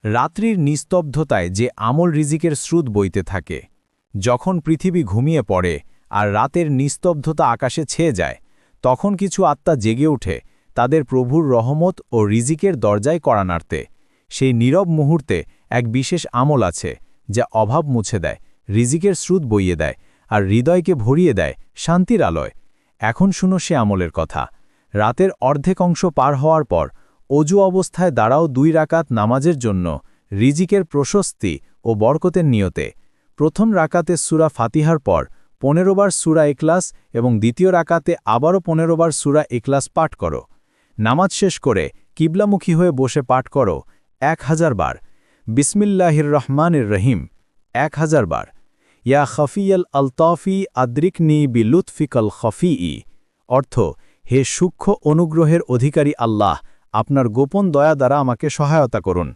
রাত্রির নিস্তব্ধতায় যে আমল রিজিকের স্রোত বইতে থাকে, যখন পৃথিবী ঘুমিয়ে পড়ে আর রাতের নিস্তব্ধতা আকাশে ছেয়ে যায়, তখন কিছু আত্মা জেগে ওঠে তাদের প্রভুর রহমত ও রিজিকের দরজায় কড়া নাড়তে। সেই নীরব মুহূর্তে এক বিশেষ আমল আছে যা অভাব মুছে দেয়, রিজিকের স্রোত বইয়ে দেয় আর হৃদয়কে ভরিয়ে দেয় শান্তির আলোয়। এখন শুনো সে আমলের কথা। রাতের অর্ধেক অংশ পার হওয়ার পর অজু অবস্থায় দাঁড়াও 2 রাকাত নামাজের জন্য, রিজিকের প্রশস্তি ও বরকতের নিয়তে। প্রথম রাকাতে সূরা ফাতিহার পর 15 বার সূরা ইখলাস এবং দ্বিতীয় রাকাতে আবারও 15 বার সূরা ইখলাস পাঠ করো। নামাজ শেষ করে কিবলামুখী হয়ে বসে পাঠ করো 1000 বার। বিসমিল্লাহির রহমানির রহিম 1000 বার। ইয়া খফিয়াল আলতাফি আদ্রিকনি বিলুৎফিকাল খফিই, অর্থ, হে সূক্ষ্ম অনুগ্রহের অধিকারী আল্লাহ, আপনার গোপন দয়া দ্বারা আমাকে সহায়তা করুন।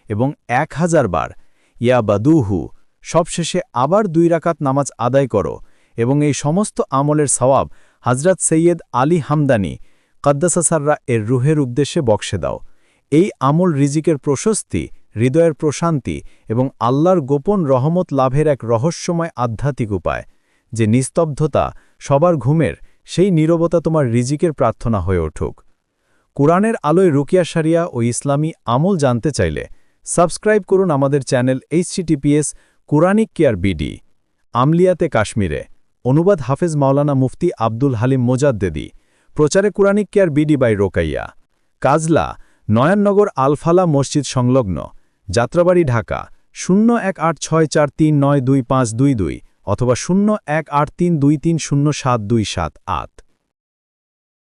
এবং 1000 বার। ইয়া বাদুহু, সবশেষে আবার 2 রাকাত নামাজ আদায় করো এবং এই সমস্ত আমলের সওয়াব হযরত সৈয়দ আলী হামদানি কদ্দাসাসাররা এর রুহের উদ্দেশ্যে বক্সে দাও। এই আমল রিজিকের প্রশস্তি, হৃদয়ের প্রশান্তি এবং আল্লাহর গোপন রহমত লাভের এক রহস্যময় আধ্যাত্মিক উপায়। যে নিস্তব্ধতা সবার ঘুমের, সেই নীরবতা তোমার রিজিকের প্রার্থনা হয়ে উঠুক। কুরআনের আলোয় রুকিয়া শরিয়া ও ইসলামী আমল জানতে চাইলে সাবস্ক্রাইব করুন আমাদের চ্যানেল https://Quranic Care BD। আমলিয়াতে কাশ্মীরে, অনুবাদ হাফেজ মাওলানা মুফতি আব্দুল হালিম মোজাদ্দেদি, প্রচারে Quranic care BD by Rokaiya. Kajla, Nayannagar Al Falah মসজিদ সংলগ্ন, যাত্রাবাড়ি, ঢাকা 018643922522 অথবা 018323307278।